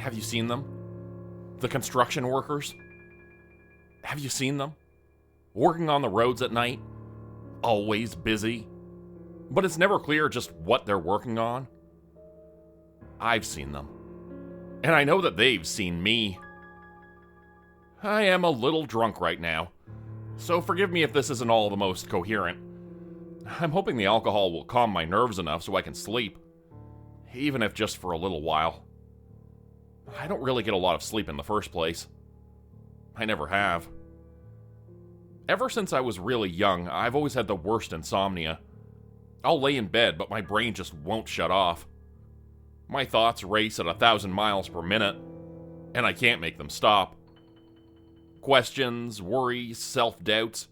Have you seen them? The construction workers? Have you seen them? Working on the roads at night? Always busy? But it's never clear just what they're working on. I've seen them. And I know that they've seen me. I am a little drunk right now, so forgive me if this isn't all the most coherent. I'm hoping the alcohol will calm my nerves enough so I can sleep, even if just for a little while. I don't really get a lot of sleep in the first place. I never have. Ever since I was really young, I've always had the worst insomnia. I'll lay in bed, but my brain just won't shut off. My thoughts race at 1,000 miles per minute, and I can't make them stop. Questions, worries, self-doubts.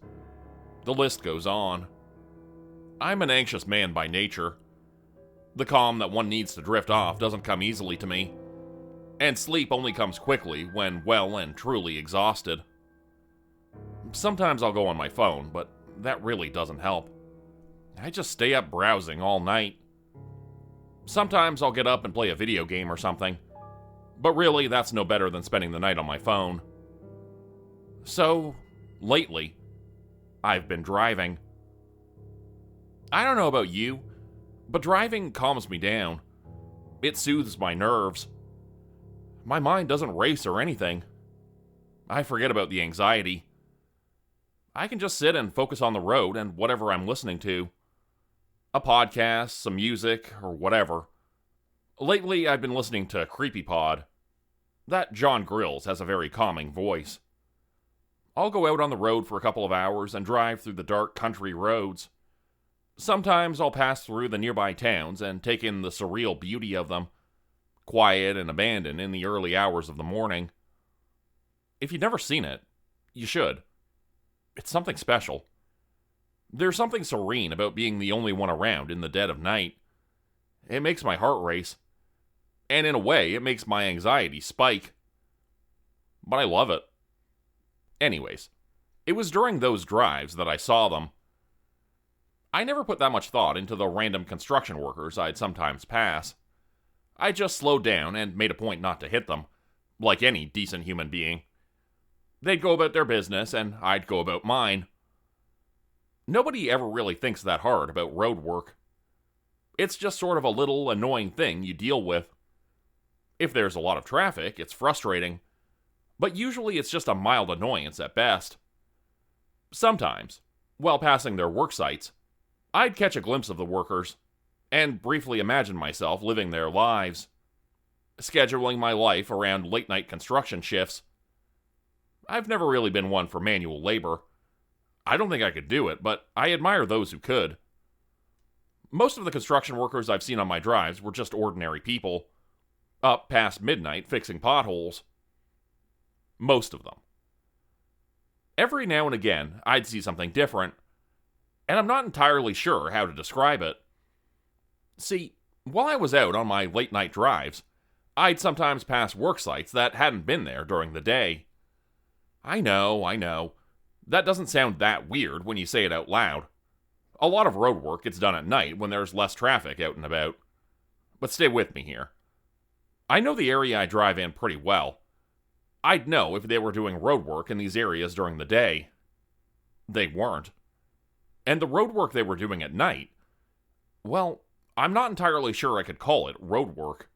The list goes on. I'm an anxious man by nature. The calm that one needs to drift off doesn't come easily to me, and sleep only comes quickly when well and truly exhausted. Sometimes I'll go on my phone, but that really doesn't help. I just stay up browsing all night. Sometimes I'll get up and play a video game or something, but really that's no better than spending the night on my phone. So, lately, I've been driving. I don't know about you, but driving calms me down. It soothes my nerves. My mind doesn't race or anything. I forget about the anxiety. I can just sit and focus on the road and whatever I'm listening to. A podcast, some music, or whatever. Lately, I've been listening to CreepyPod. That John Grills has a very calming voice. I'll go out on the road for a couple of hours and drive through the dark country roads. Sometimes I'll pass through the nearby towns and take in the surreal beauty of them, quiet and abandoned in the early hours of the morning. If you've never seen it, you should. It's something special. There's something serene about being the only one around in the dead of night. It makes my heart race. And in a way, it makes my anxiety spike. But I love it. Anyways, it was during those drives that I saw them. I never put that much thought into the random construction workers I'd sometimes pass. I just slowed down and made a point not to hit them, like any decent human being. They'd go about their business, and I'd go about mine. Nobody ever really thinks that hard about road work. It's just sort of a little annoying thing you deal with. If there's a lot of traffic, it's frustrating, but usually it's just a mild annoyance at best. Sometimes, while passing their work sites, I'd catch a glimpse of the workers, and briefly imagine myself living their lives, scheduling my life around late-night construction shifts. I've never really been one for manual labor. I don't think I could do it, but I admire those who could. Most of the construction workers I've seen on my drives were just ordinary people, up past midnight fixing potholes. Most of them. Every now and again, I'd see something different, and I'm not entirely sure how to describe it. See, while I was out on my late-night drives, I'd sometimes pass work sites that hadn't been there during the day. I know. That doesn't sound that weird when you say it out loud. A lot of road work gets done at night when there's less traffic out and about. But stay with me here. I know the area I drive in pretty well. I'd know if they were doing road work in these areas during the day. They weren't. And the road work they were doing at night, well, I'm not entirely sure I could call it road work.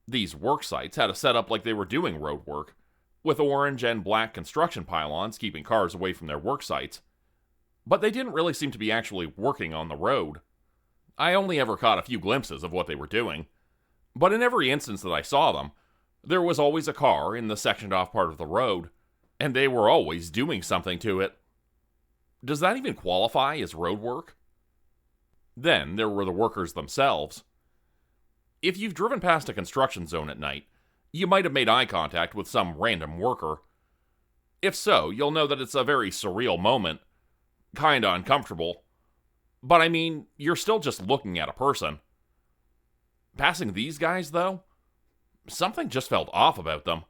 These work sites had a setup like they were doing road work, with orange and black construction pylons keeping cars away from their work sites. But they didn't really seem to be actually working on the road. I only ever caught a few glimpses of what they were doing. But in every instance that I saw them, there was always a car in the sectioned off part of the road, and they were always doing something to it. Does that even qualify as road work? Then there were the workers themselves. If you've driven past a construction zone at night, you might have made eye contact with some random worker. If so, you'll know that it's a very surreal moment. Kinda uncomfortable. But I mean, you're still just looking at a person. Passing these guys, though, something just felt off about them.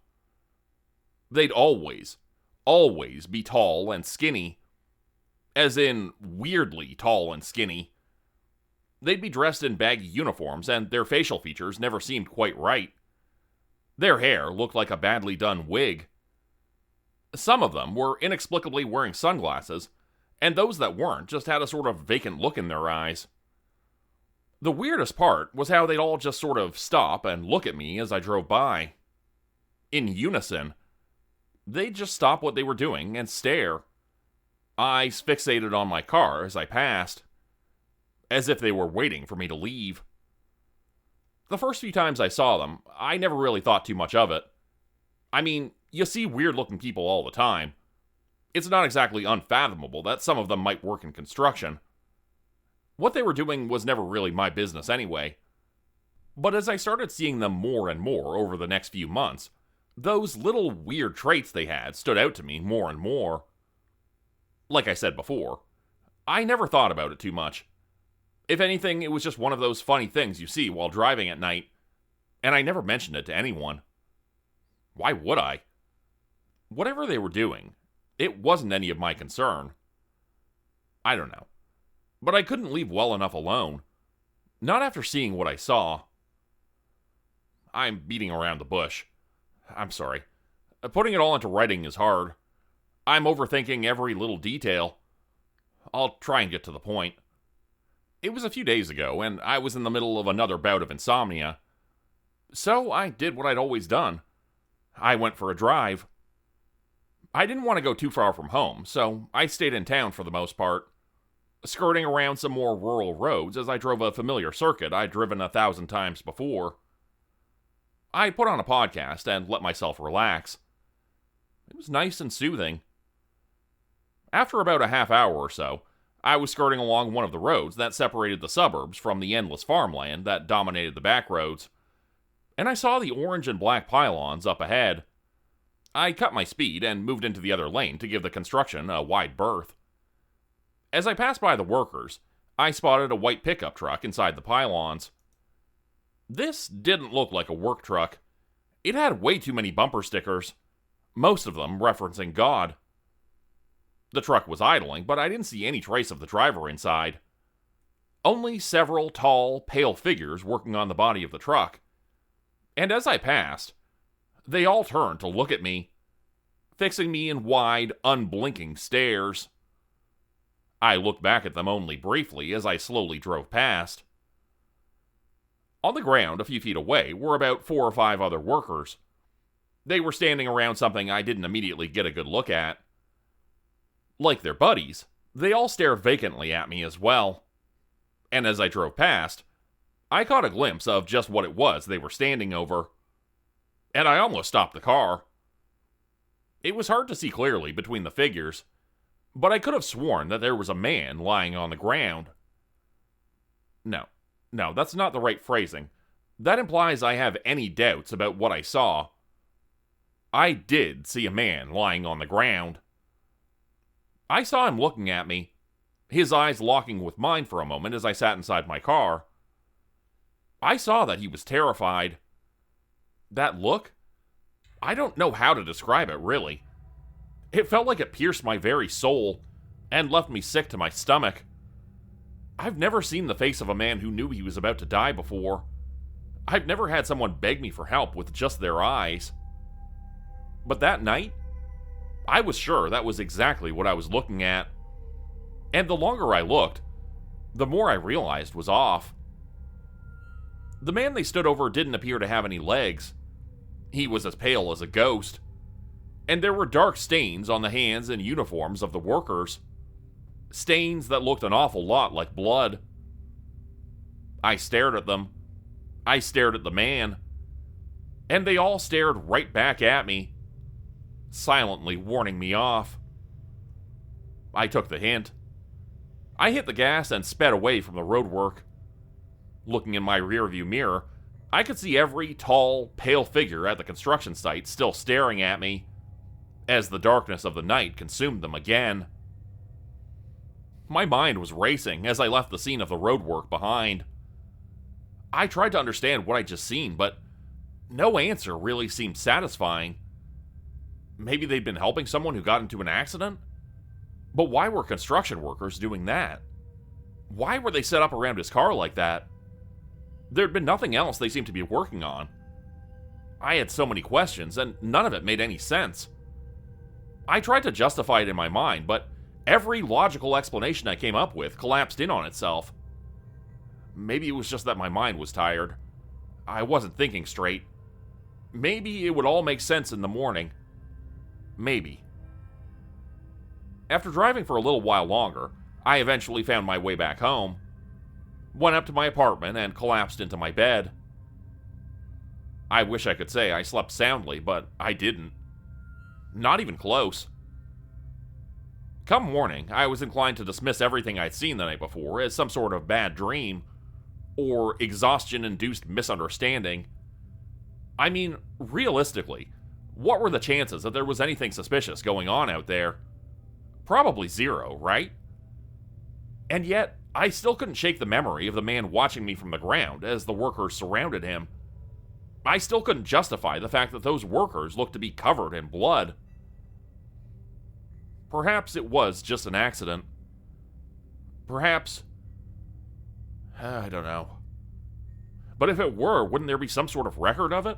They'd always be tall and skinny. As in, weirdly tall and skinny. They'd be dressed in baggy uniforms, and their facial features never seemed quite right. Their hair looked like a badly done wig. Some of them were inexplicably wearing sunglasses, and those that weren't just had a sort of vacant look in their eyes. The weirdest part was how they'd all just sort of stop and look at me as I drove by. In unison. They'd just stop what they were doing and stare. Eyes fixated on my car as I passed, as if they were waiting for me to leave. The first few times I saw them, I never really thought too much of it. I mean, you see weird-looking people all the time. It's not exactly unfathomable that some of them might work in construction. What they were doing was never really my business anyway. But as I started seeing them more and more over the next few months, those little weird traits they had stood out to me more and more. Like I said before, I never thought about it too much. If anything, it was just one of those funny things you see while driving at night, and I never mentioned it to anyone. Why would I? Whatever they were doing, it wasn't any of my concern. I don't know. But I couldn't leave well enough alone. Not after seeing what I saw. I'm beating around the bush. I'm sorry. Putting it all into writing is hard. I'm overthinking every little detail. I'll try and get to the point. It was a few days ago, and I was in the middle of another bout of insomnia. So I did what I'd always done. I went for a drive. I didn't want to go too far from home, so I stayed in town for the most part, skirting around some more rural roads as I drove a familiar circuit I'd driven 1,000 times before. I put on a podcast and let myself relax. It was nice and soothing. After about a half hour or so, I was skirting along one of the roads that separated the suburbs from the endless farmland that dominated the back roads, and I saw the orange and black pylons up ahead. I cut my speed and moved into the other lane to give the construction a wide berth. As I passed by the workers, I spotted a white pickup truck inside the pylons. This didn't look like a work truck. It had way too many bumper stickers, most of them referencing God. The truck was idling, but I didn't see any trace of the driver inside. Only several tall, pale figures working on the body of the truck. And as I passed, they all turned to look at me, fixing me in wide, unblinking stares. I looked back at them only briefly as I slowly drove past. On the ground, a few feet away, were about 4 or 5 other workers. They were standing around something I didn't immediately get a good look at. Like their buddies, they all stared vacantly at me as well. And as I drove past, I caught a glimpse of just what it was they were standing over. And I almost stopped the car. It was hard to see clearly between the figures, but I could have sworn that there was a man lying on the ground. No, that's not the right phrasing. That implies I have any doubts about what I saw. I did see a man lying on the ground. I saw him looking at me, his eyes locking with mine for a moment as I sat inside my car. I saw that he was terrified. That look? I don't know how to describe it, really. It felt like it pierced my very soul and left me sick to my stomach. I've never seen the face of a man who knew he was about to die before. I've never had someone beg me for help with just their eyes. But that night, I was sure that was exactly what I was looking at. And the longer I looked, the more I realized was off. The man they stood over didn't appear to have any legs. He was as pale as a ghost. And there were dark stains on the hands and uniforms of the workers. Stains that looked an awful lot like blood. I stared at them. I stared at the man. And they all stared right back at me, silently warning me off. I took the hint. I hit the gas and sped away from the roadwork. Looking in my rearview mirror, I could see every tall, pale figure at the construction site still staring at me, as the darkness of the night consumed them again. My mind was racing as I left the scene of the roadwork behind. I tried to understand what I'd just seen, but no answer really seemed satisfying. Maybe they'd been helping someone who got into an accident? But why were construction workers doing that? Why were they set up around his car like that? There'd been nothing else they seemed to be working on. I had so many questions, and none of it made any sense. I tried to justify it in my mind, but every logical explanation I came up with collapsed in on itself. Maybe it was just that my mind was tired. I wasn't thinking straight. Maybe it would all make sense in the morning. Maybe. After driving for a little while longer, I eventually found my way back home, went up to my apartment, and collapsed into my bed. I wish I could say I slept soundly, but I didn't. Not even close. Come morning, I was inclined to dismiss everything I'd seen the night before as some sort of bad dream, or exhaustion-induced misunderstanding. I mean, realistically, what were the chances that there was anything suspicious going on out there? Probably zero, right? And yet, I still couldn't shake the memory of the man watching me from the ground as the workers surrounded him. I still couldn't justify the fact that those workers looked to be covered in blood. Perhaps it was just an accident. Perhaps... I don't know. But if it were, wouldn't there be some sort of record of it?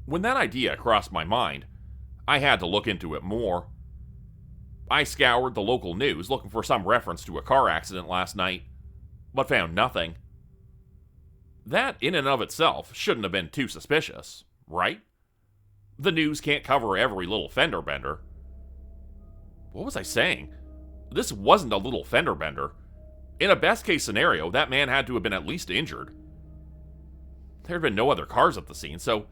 When that idea crossed my mind, I had to look into it more. I scoured the local news looking for some reference to a car accident last night, but found nothing. That, in and of itself, shouldn't have been too suspicious, right? The news can't cover every little fender bender. What was I saying? This wasn't a little fender bender. In a best-case scenario, that man had to have been at least injured. There had been no other cars at the scene, so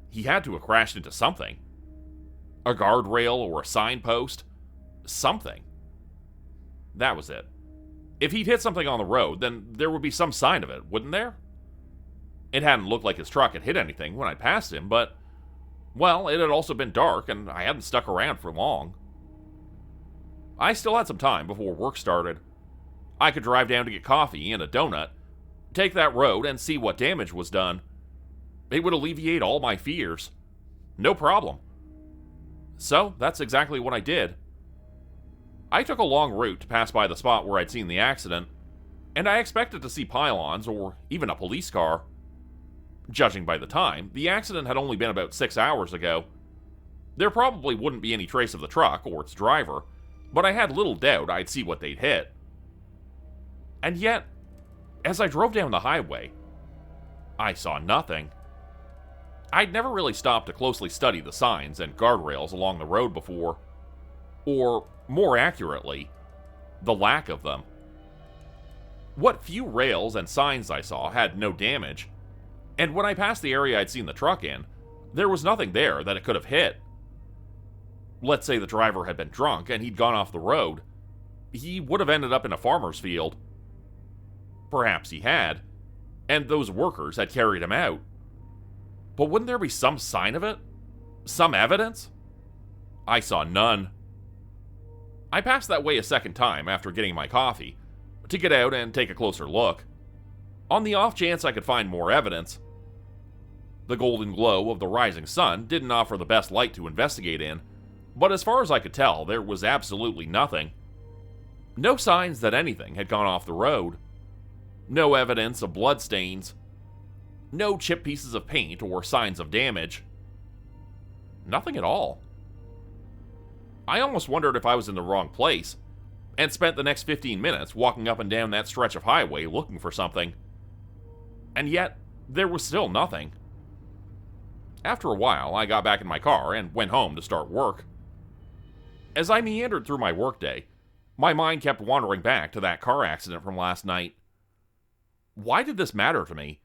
he had to have crashed into something. A guardrail or a signpost. Something. That was it. If he'd hit something on the road, then there would be some sign of it, wouldn't there? It hadn't looked like his truck had hit anything when I passed him, but, well, it had also been dark, and I hadn't stuck around for long. I still had some time before work started. I could drive down to get coffee and a donut, take that road, and see what damage was done. It would alleviate all my fears. No problem. So, that's exactly what I did. I took a long route to pass by the spot where I'd seen the accident, and I expected to see pylons or even a police car. Judging by the time, the accident had only been about 6 hours ago. There probably wouldn't be any trace of the truck or its driver, but I had little doubt I'd see what they'd hit. And yet, as I drove down the highway, I saw nothing. I'd never really stopped to closely study the signs and guardrails along the road before, or, more accurately, the lack of them. What few rails and signs I saw had no damage, and when I passed the area I'd seen the truck in, there was nothing there that it could have hit. Let's say the driver had been drunk and he'd gone off the road. He would have ended up in a farmer's field. Perhaps he had, and those workers had carried him out. But wouldn't there be some sign of it? Some evidence? I saw none. I passed that way a second time after getting my coffee, to get out and take a closer look, on the off chance I could find more evidence. The golden glow of the rising sun didn't offer the best light to investigate in, but as far as I could tell, there was absolutely nothing. No signs that anything had gone off the road. No evidence of bloodstains. No chipped pieces of paint or signs of damage. Nothing at all. I almost wondered if I was in the wrong place, and spent the next 15 minutes walking up and down that stretch of highway looking for something. And yet, there was still nothing. After a while, I got back in my car and went home to start work. As I meandered through my workday, my mind kept wandering back to that car accident from last night. Why did this matter to me?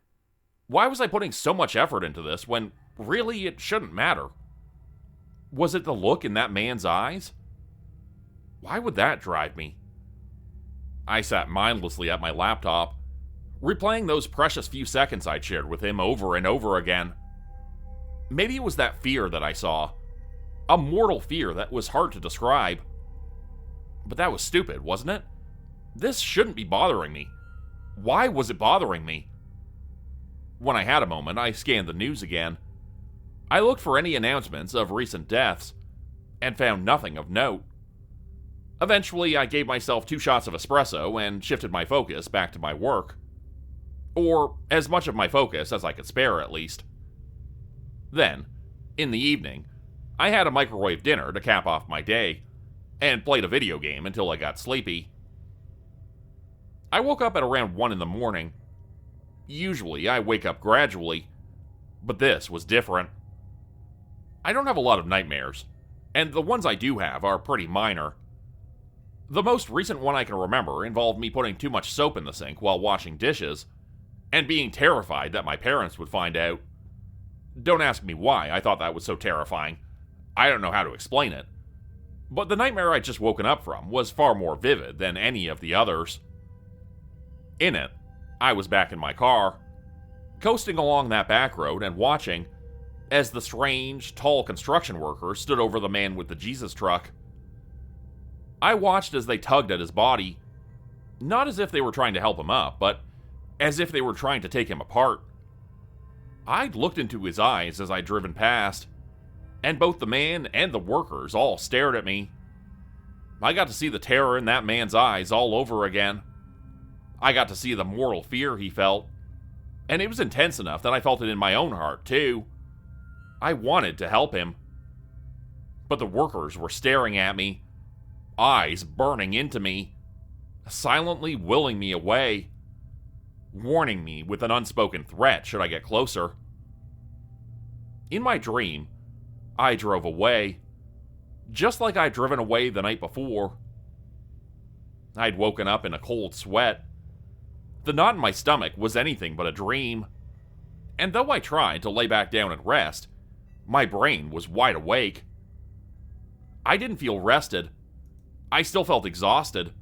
Why was I putting so much effort into this when really it shouldn't matter? Was it the look in that man's eyes? Why would that drive me? I sat mindlessly at my laptop, replaying those precious few seconds I'd shared with him over and over again. Maybe it was that fear that I saw. A mortal fear that was hard to describe. But that was stupid, wasn't it? This shouldn't be bothering me. Why was it bothering me? When I had a moment, I scanned the news again. I looked for any announcements of recent deaths, and found nothing of note. Eventually, I gave myself 2 shots of espresso and shifted my focus back to my work. Or as much of my focus as I could spare, at least. Then, in the evening, I had a microwave dinner to cap off my day, and played a video game until I got sleepy. I woke up at around 1 in the morning. Usually, I wake up gradually, but this was different. I don't have a lot of nightmares, and the ones I do have are pretty minor. The most recent one I can remember involved me putting too much soap in the sink while washing dishes, and being terrified that my parents would find out. Don't ask me why I thought that was so terrifying. I don't know how to explain it. But the nightmare I'd just woken up from was far more vivid than any of the others. In it, I was back in my car, coasting along that back road and watching as the strange, tall construction worker stood over the man with the Jesus truck. I watched as they tugged at his body, not as if they were trying to help him up, but as if they were trying to take him apart. I'd looked into his eyes as I'd driven past, and both the man and the workers all stared at me. I got to see the terror in that man's eyes all over again. I got to see the mortal fear he felt, and it was intense enough that I felt it in my own heart, too. I wanted to help him. But the workers were staring at me, eyes burning into me, silently willing me away, warning me with an unspoken threat should I get closer. In my dream, I drove away, just like I'd driven away the night before. I'd woken up in a cold sweat. The knot in my stomach was anything but a dream, and though I tried to lay back down and rest, my brain was wide awake. I didn't feel rested. I still felt exhausted.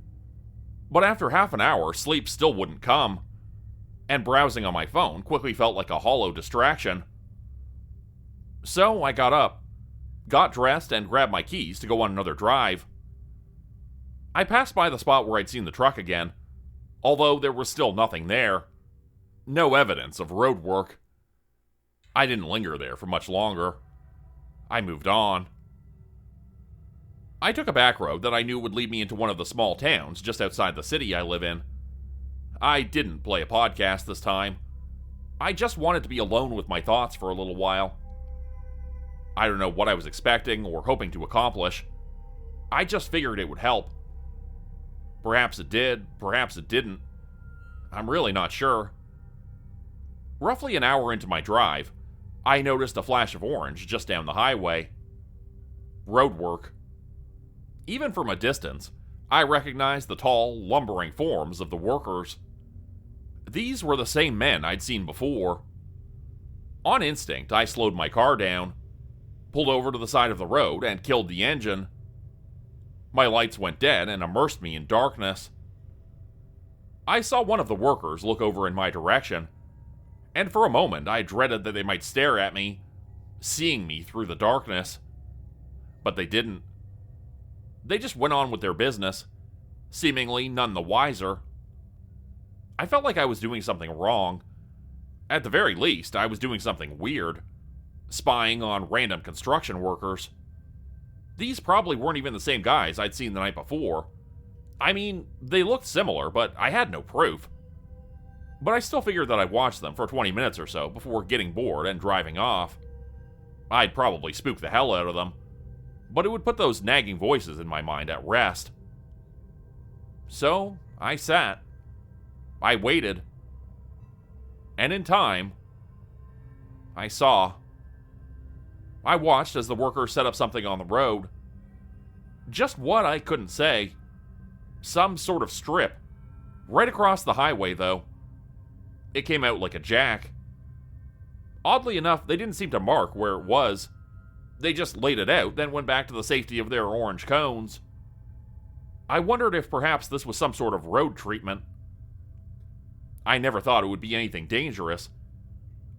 But after half an hour, sleep still wouldn't come, and browsing on my phone quickly felt like a hollow distraction. So I got up, got dressed, and grabbed my keys to go on another drive. I passed by the spot where I'd seen the truck again, although there was still nothing there. No evidence of road work. I didn't linger there for much longer. I moved on. I took a back road that I knew would lead me into one of the small towns just outside the city I live in. I didn't play a podcast this time. I just wanted to be alone with my thoughts for a little while. I don't know what I was expecting or hoping to accomplish. I just figured it would help. Perhaps it did, perhaps it didn't. I'm really not sure. Roughly an hour into my drive, I noticed a flash of orange just down the highway. Road work. Even from a distance, I recognized the tall, lumbering forms of the workers. These were the same men I'd seen before. On instinct, I slowed my car down, pulled over to the side of the road, and killed the engine. My lights went dead and immersed me in darkness. I saw one of the workers look over in my direction, and for a moment I dreaded that they might stare at me, seeing me through the darkness. But they didn't. They just went on with their business, seemingly none the wiser. I felt like I was doing something wrong. At the very least, I was doing something weird, spying on random construction workers. These probably weren't even the same guys I'd seen the night before. I mean, they looked similar, but I had no proof. But I still figured that I'd watch them for 20 minutes or so before getting bored and driving off. I'd probably spook the hell out of them, but it would put those nagging voices in my mind at rest. So, I sat. I waited. And in time, I saw. I watched as the workers set up something on the road. Just what, I couldn't say. Some sort of strip. Right across the highway, though. It came out like a jack. Oddly enough, they didn't seem to mark where it was. They just laid it out, then went back to the safety of their orange cones. I wondered if perhaps this was some sort of road treatment. I never thought it would be anything dangerous.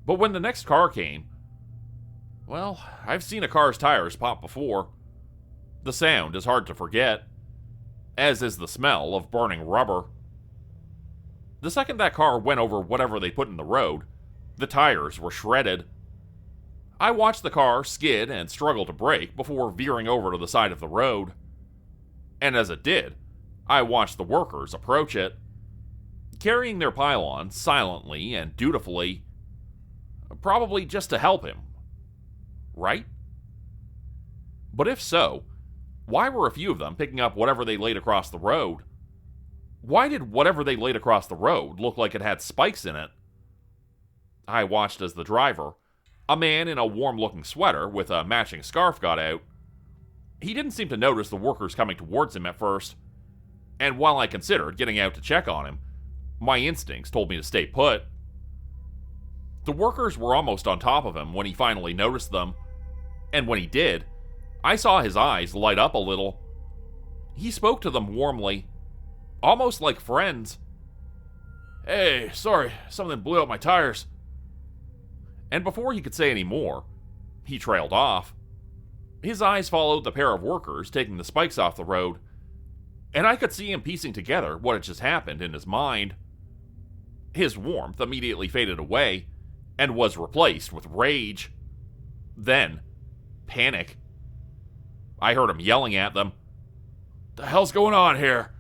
But when the next car came, well, I've seen a car's tires pop before. The sound is hard to forget, as is the smell of burning rubber. The second that car went over whatever they put in the road, the tires were shredded. I watched the car skid and struggle to brake before veering over to the side of the road. And as it did, I watched the workers approach it, carrying their pylon silently and dutifully, probably just to help him, right? But if so, why were a few of them picking up whatever they laid across the road? Why did whatever they laid across the road look like it had spikes in it? I watched as the driver, a man in a warm-looking sweater with a matching scarf, got out. He didn't seem to notice the workers coming towards him at first, and while I considered getting out to check on him, my instincts told me to stay put. The workers were almost on top of him when he finally noticed them, and when he did, I saw his eyes light up a little. He spoke to them warmly, almost like friends. "Hey, sorry, something blew out my tires." And before he could say any more, he trailed off. His eyes followed the pair of workers taking the spikes off the road, and I could see him piecing together what had just happened in his mind. His warmth immediately faded away, and was replaced with rage. Then, panic. I heard him yelling at them. "The hell's going on here?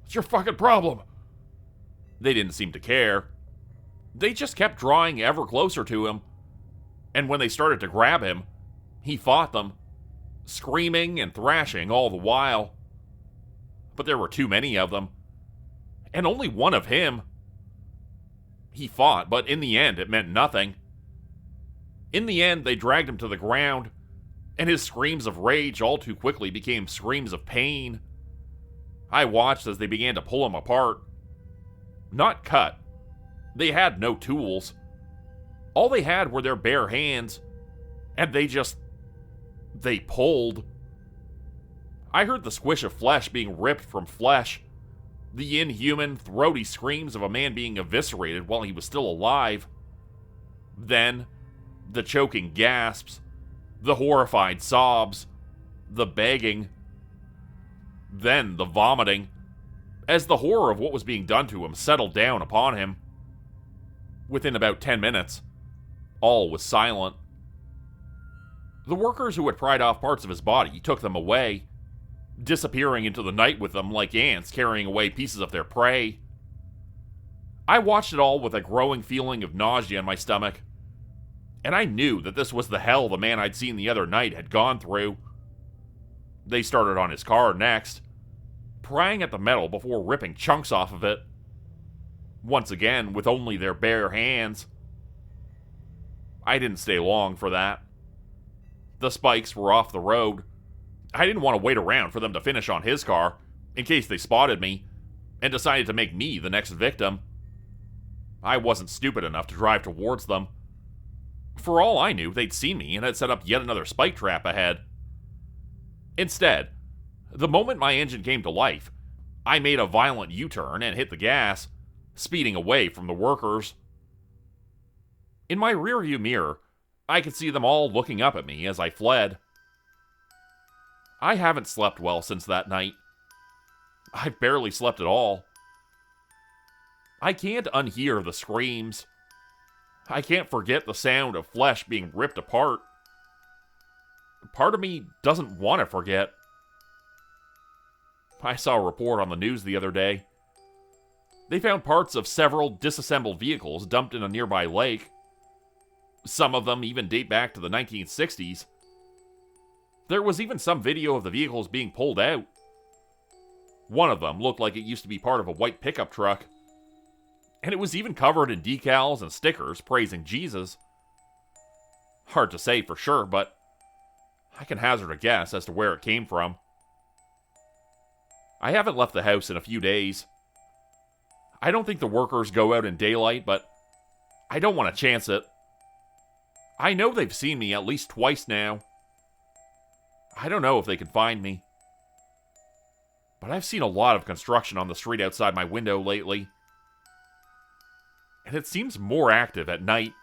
What's your fucking problem?" They didn't seem to care. They just kept drawing ever closer to him, and when they started to grab him, he fought them, screaming and thrashing all the while. But there were too many of them, and only one of him. He fought, but in the end it meant nothing. In the end, they dragged him to the ground, and his screams of rage all too quickly became screams of pain. I watched as they began to pull him apart. Not cut. They had no tools. All they had were their bare hands, and they pulled. I heard the squish of flesh being ripped from flesh, the inhuman, throaty screams of a man being eviscerated while he was still alive. Then, the choking gasps, the horrified sobs, the begging. Then the vomiting, as the horror of what was being done to him settled down upon him. Within about 10 minutes, all was silent. The workers who had pried off parts of his body took them away, disappearing into the night with them like ants carrying away pieces of their prey. I watched it all with a growing feeling of nausea in my stomach, and I knew that this was the hell the man I'd seen the other night had gone through. They started on his car next, prying at the metal before ripping chunks off of it. Once again, with only their bare hands. I didn't stay long for that. The spikes were off the road. I didn't want to wait around for them to finish on his car, in case they spotted me, and decided to make me the next victim. I wasn't stupid enough to drive towards them. For all I knew, they'd seen me and had set up yet another spike trap ahead. Instead, the moment my engine came to life, I made a violent U-turn and hit the gas, speeding away from the workers. In my rearview mirror, I could see them all looking up at me as I fled. I haven't slept well since that night. I've barely slept at all. I can't unhear the screams. I can't forget the sound of flesh being ripped apart. Part of me doesn't want to forget. I saw a report on the news the other day. They found parts of several disassembled vehicles dumped in a nearby lake. Some of them even date back to the 1960s. There was even some video of the vehicles being pulled out. One of them looked like it used to be part of a white pickup truck. And it was even covered in decals and stickers praising Jesus. Hard to say for sure, but I can hazard a guess as to where it came from. I haven't left the house in a few days. I don't think the workers go out in daylight, but I don't want to chance it. I know they've seen me at least twice now. I don't know if they can find me. But I've seen a lot of construction on the street outside my window lately. And it seems more active at night.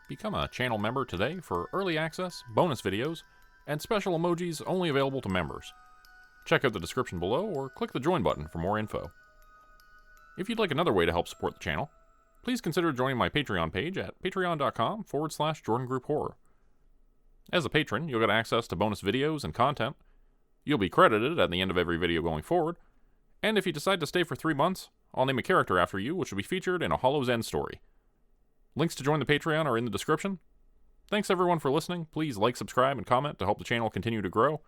Become a channel member today for early access, bonus videos, and special emojis only available to members. Check out the description below or click the join button for more info. If you'd like another way to help support the channel, please consider joining my Patreon page at patreon.com/JordanGroupeHorror. As a patron, you'll get access to bonus videos and content. You'll be credited at the end of every video going forward, and if you decide to stay for 3 months, I'll name a character after you which will be featured in a Hollow's End story. Links to join the Patreon are in the description. Thanks everyone for listening. Please like, subscribe, and comment to help the channel continue to grow.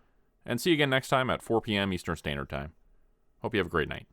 And see you again next time at 4 p.m. Eastern Standard Time. Hope you have a great night.